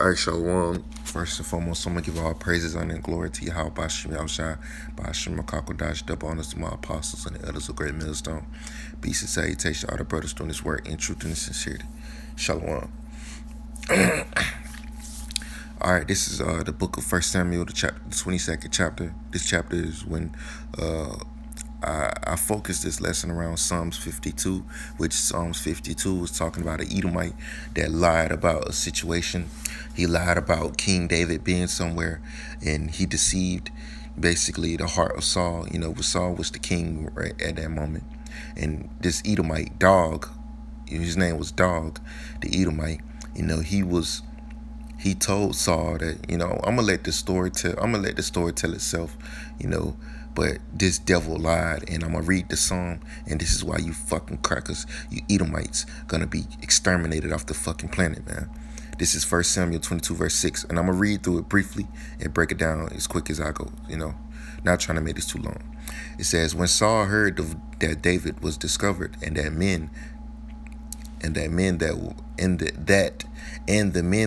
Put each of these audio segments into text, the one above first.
Alright, Shalom. First and foremost, I'm going to give all praises, honor, and glory to Yahweh Bashim Yahushua, Bashim Makakodash, double honors to my apostles and the elders of Great Millstone. Peace and salutation to all the brothers doing this work in truth and sincerity. Shalom. Alright, this is the book of 1 Samuel, the 22nd chapter. This chapter is when I focused this lesson around Psalms 52, which Psalms 52 was talking about an Edomite that lied about a situation. He lied about King David being somewhere, and he deceived basically the heart of Saul. You know, Saul was the king right at that moment. And this Edomite, Dog, his name was Dog, the Edomite, you know, he told Saul that, you know, I'm gonna let the story tell itself, you know, but this devil lied, and I'm gonna read the psalm, and this is why you fucking crackers, you Edomites, gonna be exterminated off the fucking planet, man. This is 1 Samuel 22 verse 6, and I'm gonna read through it briefly and break it down as quick as I go, you know, not trying to make this too long. It says, when Saul heard that David was discovered, and the men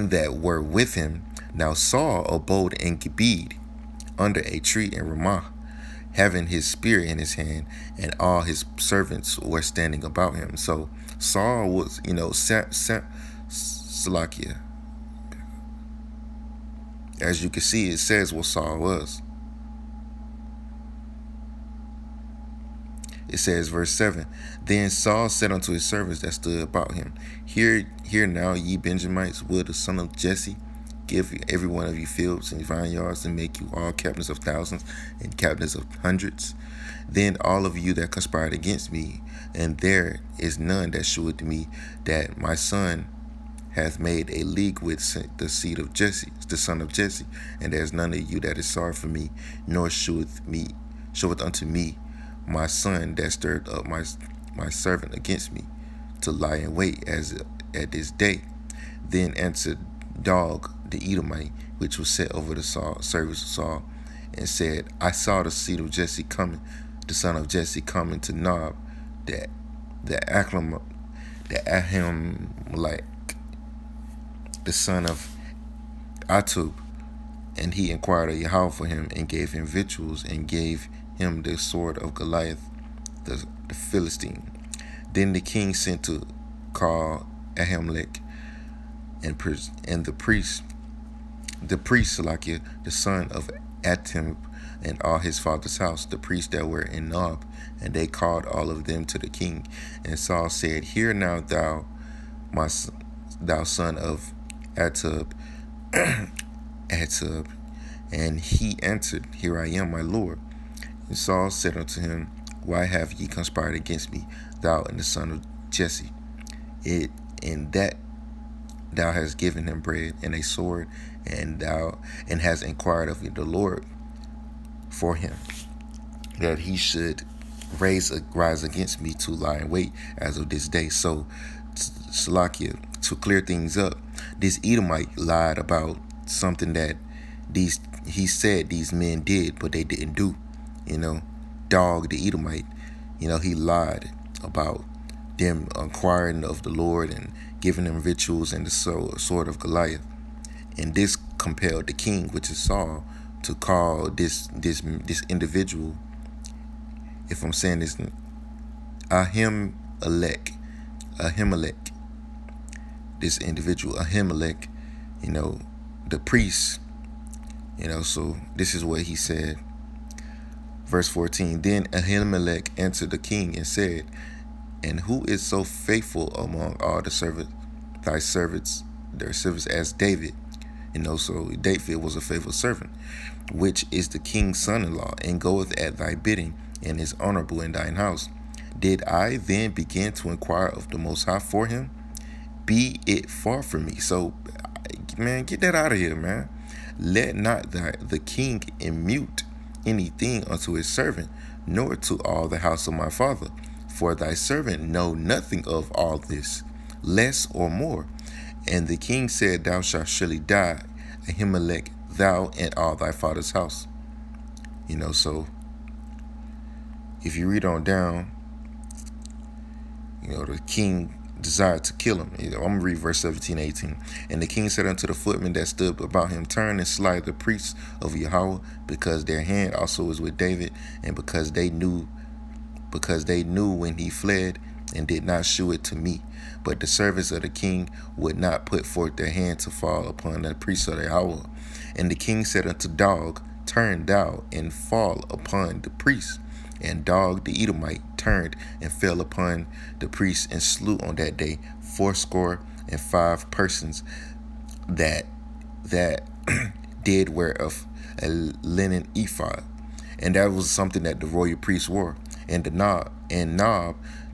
that were with him. Now Saul abode in Gibeah under a tree in Ramah, having his spear in his hand, and all his servants were standing about him. So Saul was, you know, Salakia. As you can see, it says what Saul was. It says, verse 7, then Saul said unto his servants that stood about him, Hear now, ye Benjamites, will the son of Jesse give every one of you fields and vineyards, and make you all captains of thousands and captains of hundreds? Then all of you that conspired against me, and there is none that sheweth me that my son hath made a league with the seed of Jesse, the son of Jesse, and there is none of you that is sorry for me, nor sheweth unto me my son that stirred up my servant against me, to lie in wait as at this day. Then answered Dog the Edomite, which was set over the service of Saul, and said, I saw the seed of Jesse coming, the son of Jesse coming to Nob, the Ahimelech, the son of Ahitub, and he inquired of Yahweh for him, and gave him victuals, and gave him the sword of Goliath, the Philistine. Then the king sent to call Ahimelech, and the priest Salakia, the son of Ahitub, and all his father's house, the priests that were in Nob, and they called all of them to the king. And Saul said, Hear now, thou son of Ahitub. And he answered, Here I am, my lord. And Saul said unto him, Why have ye conspired against me, thou and the son of Jesse? In that thou hast given him bread and a sword, and hast inquired of the Lord for him, that he should rise against me to lie in wait as of this day. So, Salakia, to clear things up, this Edomite lied about something that he said these men did, but they didn't do. You know, Dog the Edomite, you know, he lied about them inquiring of the Lord and giving them victuals and the sword of Goliath. And this compelled the king, which is Saul, to call this individual, if I'm saying this, Ahimelech, this individual, Ahimelech, you know, the priest, you know. So this is what he said. Verse 14, then Ahimelech answered the king and said, And who is so faithful among all thy servants as David? You know, so David was a faithful servant, which is the king's son-in-law, and goeth at thy bidding, and is honorable in thine house. Did I then begin to inquire of the Most High for him? Be it far from me. So, man, get that out of here, man. Let not the king immute anything unto his servant, nor to all the house of my father. For thy servant know nothing of all this, less or more. And the king said, Thou shalt surely die, Ahimelech, thou and all thy father's house. You know, so if you read on down, you know, the king desired to kill him. I'm going to read verse 17, 18. And the king said unto the footmen that stood about him, turn and slay the priests of Yahweh, because their hand also is with David, and because they knew when he fled, and did not shew it to me. But the servants of the king would not put forth their hand to fall upon the priests of Yahweh. And the king said unto Dog, turn thou and fall upon the priests. And Dog the Edomite turned and fell upon the priests, and slew on that day 75 persons that did wear of a linen ephod. And that was something that the royal priests wore. And Nob,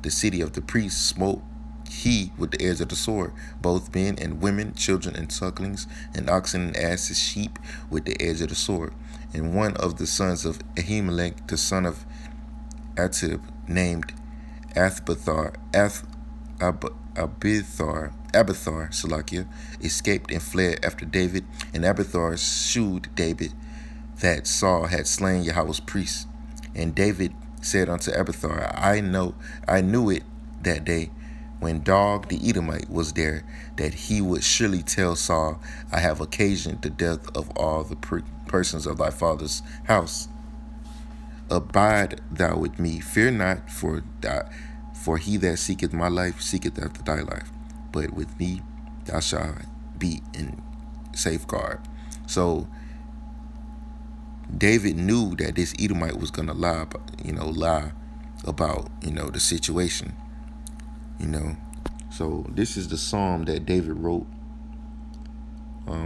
the city of the priests, smote he with the edge of the sword, both men and women, children and sucklings, and oxen and asses, sheep, with the edge of the sword. And one of the sons of Ahimelech, the son of Atib, named Abiathar, Salakia, escaped and fled after David. And Abiathar shewed David that Saul had slain Yahweh's priests. And David said unto Abiathar, I knew it that day, when Dog the Edomite was there, that he would surely tell Saul, I have occasioned the death of all the persons of thy father's house. Abide thou with me, fear not, for he that seeketh my life seeketh after thy life. But with me thou shalt be in safeguard. So David knew that this Edomite was gonna lie about the situation. So this is the psalm that David wrote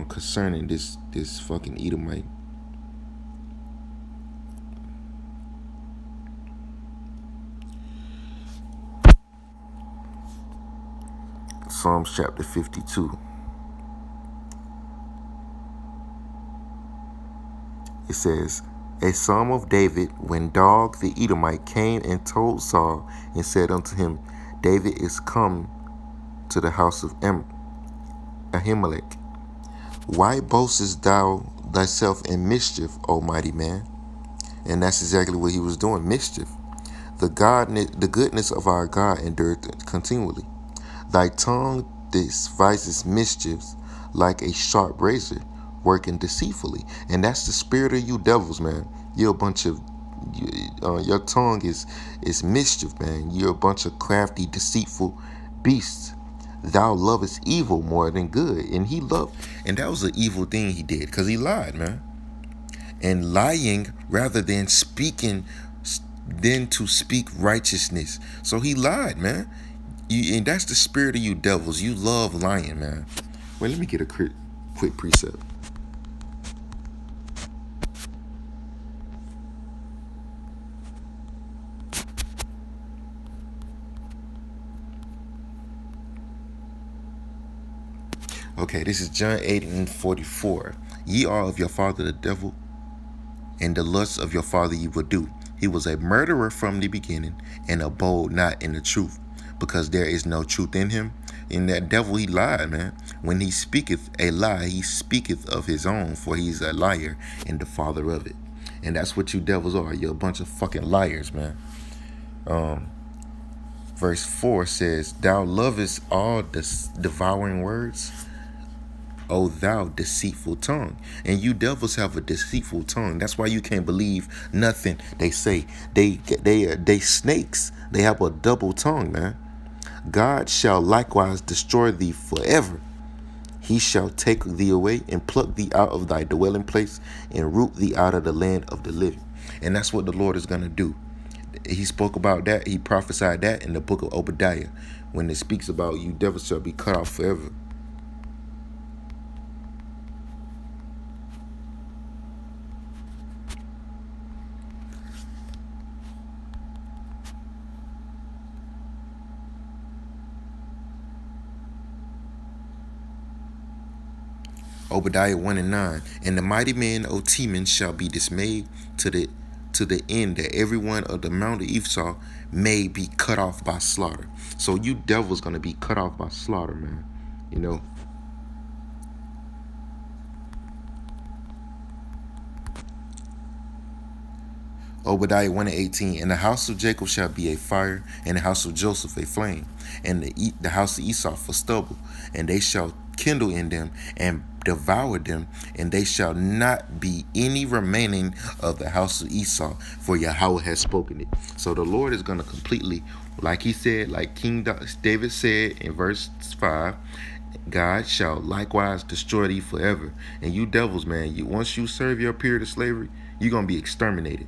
concerning this fucking Edomite. Psalms chapter 52. It says, a psalm of David, when Dog the Edomite came and told Saul and said unto him, David is come to the house of Ahimelech. Why boastest thou thyself in mischief, O mighty man? And that's exactly what he was doing, mischief. The goodness of our God endureth continually. Thy tongue devises mischiefs like a sharp razor, working deceitfully. And that's the spirit of you devils, man. You're a bunch of your tongue is mischief, man. You're a bunch of crafty, deceitful beasts. Thou lovest evil more than good. And that was an evil thing he did, because he lied, man. And lying rather than speaking, than to speak righteousness. So he lied, man. And that's the spirit of you devils. You love lying, man. Wait, let me get a quick precept. Okay, this is John 8:44. Ye are of your father the devil, and the lusts of your father ye will do. He was a murderer from the beginning, and abode not in the truth, because there is no truth in him. In that devil he lied, man. When he speaketh a lie, he speaketh of his own, for he's a liar and the father of it. And that's what you devils are. You're a bunch of fucking liars, man. Verse 4 says, thou lovest all devouring words, O thou deceitful tongue. And you devils have a deceitful tongue. That's why you can't believe nothing they say. They snakes. They have a double tongue, man. God shall likewise destroy thee forever. He shall take thee away and pluck thee out of thy dwelling place and root thee out of the land of the living. And that's what the Lord is going to do. He spoke about that. He prophesied that in the book of Obadiah, when it speaks about you devils shall be cut off forever. Obadiah 1:9. And the mighty men, O Teman, shall be dismayed to the end that every one of the mount of Ephah may be cut off by slaughter. So you devils gonna be cut off by slaughter, man. Obadiah 1:18, and the house of Jacob shall be a fire, and the house of Joseph a flame, and the house of Esau for stubble, and they shall kindle in them and devour them, and they shall not be any remaining of the house of Esau, for Yahweh has spoken it. So the Lord is going to completely, like he said, like King David said in verse 5, God shall likewise destroy thee forever. And you devils, man, once you serve your period of slavery, you're going to be exterminated.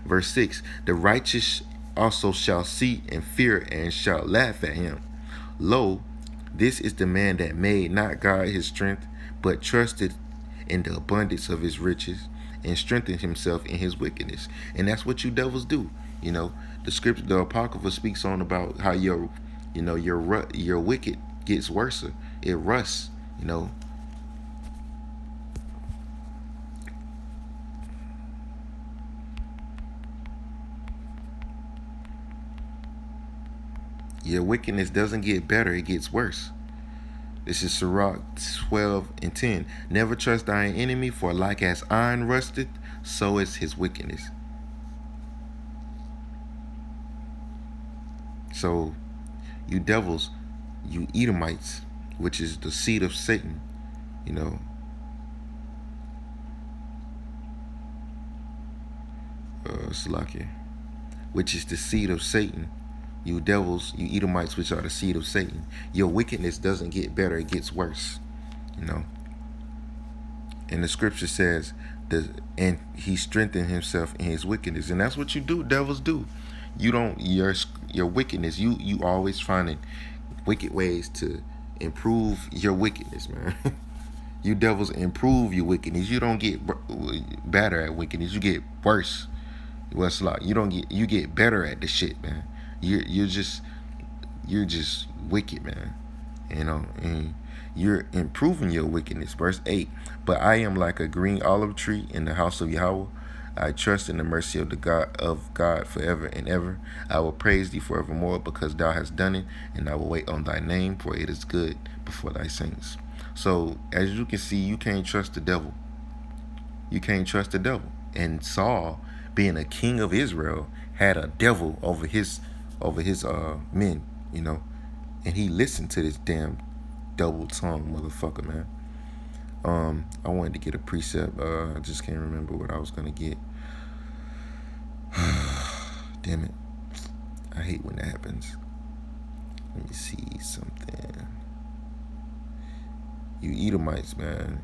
Verse 6, the righteous also shall see and fear and shall laugh at him. Lo, this is the man that made not God his strength, but trusted in the abundance of his riches and strengthened himself in his wickedness. And that's what you devils do. You know, the scripture, the Apocrypha speaks on about how your wicked gets worse. It rusts, you know. Your wickedness doesn't get better, it gets worse. This is Sirach 12:10. Never trust thine enemy, for like as iron rusted, so is his wickedness. So, you devils, you Edomites, which is the seed of Satan, you know. Salakia, which is the seed of Satan. You devils, you Edomites, which are the seed of Satan. Your wickedness doesn't get better, it gets worse. You know. And the scripture says and he strengthened himself in his wickedness. And that's what you do, devils do. You don't your wickedness, you always finding wicked ways to improve your wickedness, man. You devils improve your wickedness. You don't get better at wickedness, you get worse. What's like you get better at the shit, man. You're just wicked, man. You know, and you're improving your wickedness. Verse 8, but I am like a green olive tree in the house of Yahweh. I trust in the mercy of God forever and ever. I will praise thee forevermore, because thou hast done it, and I will wait on thy name, for it is good before thy saints. So as you can see, you can't trust the devil. You can't trust the devil. And Saul, being a king of Israel, had a devil over his men, you know, and he listened to this damn double-tongued motherfucker, man. I wanted to get a precept. I just can't remember what I was gonna get. Damn it! I hate when that happens. Let me see something. You Edomites, man,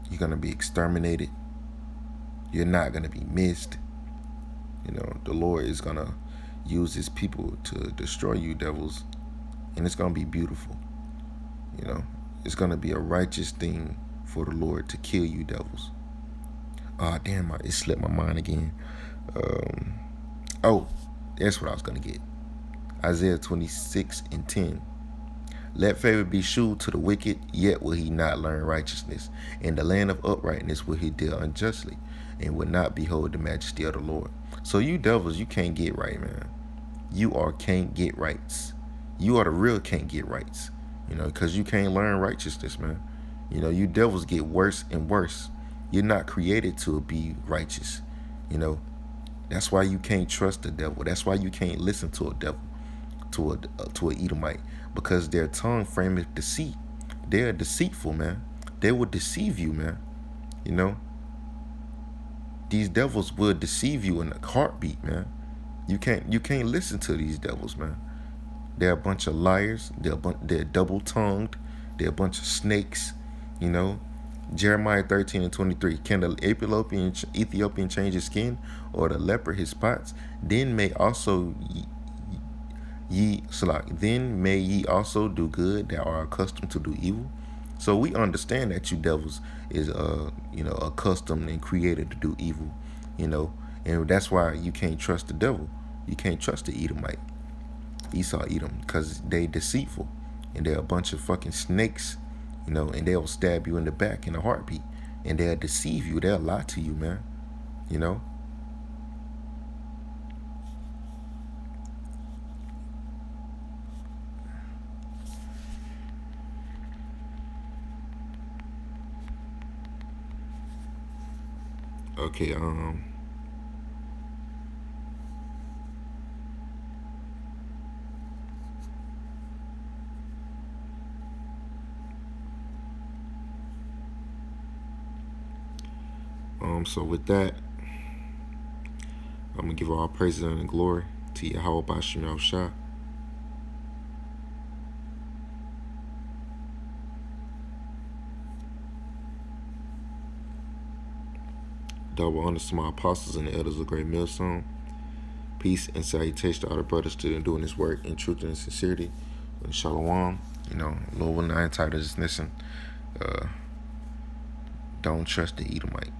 you're gonna be exterminated. You're not gonna be missed. You know, the Lord is gonna use his people to destroy you devils, and it's gonna be beautiful. You know, it's gonna be a righteous thing for the Lord to kill you devils. Ah, damn, it slipped my mind again. Oh, that's what I was gonna get. Isaiah 26:10. Let favor be shewed to the wicked, yet will he not learn righteousness. In the land of uprightness will he deal unjustly, and will not behold the majesty of the Lord. So you devils, you can't get right, man. You can't get rights. You are the real can't get rights. You know, because you can't learn righteousness, man. You know, you devils get worse and worse. You're not created to be righteous. You know, that's why you can't trust the devil. That's why you can't listen to a devil, to a Edomite, because their tongue frame is deceit. They're deceitful, man. They will deceive you, man. You know, these devils will deceive you in a heartbeat, man. You can't listen to these devils, man. They're a bunch of liars. They're double-tongued. They're a bunch of snakes. You know, Jeremiah 13:23. Can the Ethiopian change his skin, or the leper his spots? Then may ye also do good that are accustomed to do evil. So we understand that you devils is accustomed and created to do evil, you know, and that's why you can't trust the devil. You can't trust the Edomite, Esau, Edom, because they deceitful and they're a bunch of fucking snakes, you know, and they'll stab you in the back in a heartbeat, and they'll deceive you. They'll lie to you, man. You know. Okay. So with that, I'm gonna give all praises and glory to Yahweh Bashim Yahushua. Double honors to my apostles and the elders of Great Millstone. Peace and salutation to all the brothers still doing this work in truth and sincerity. And Shalom. Lord will not entitle this listen. Don't trust the Edomite.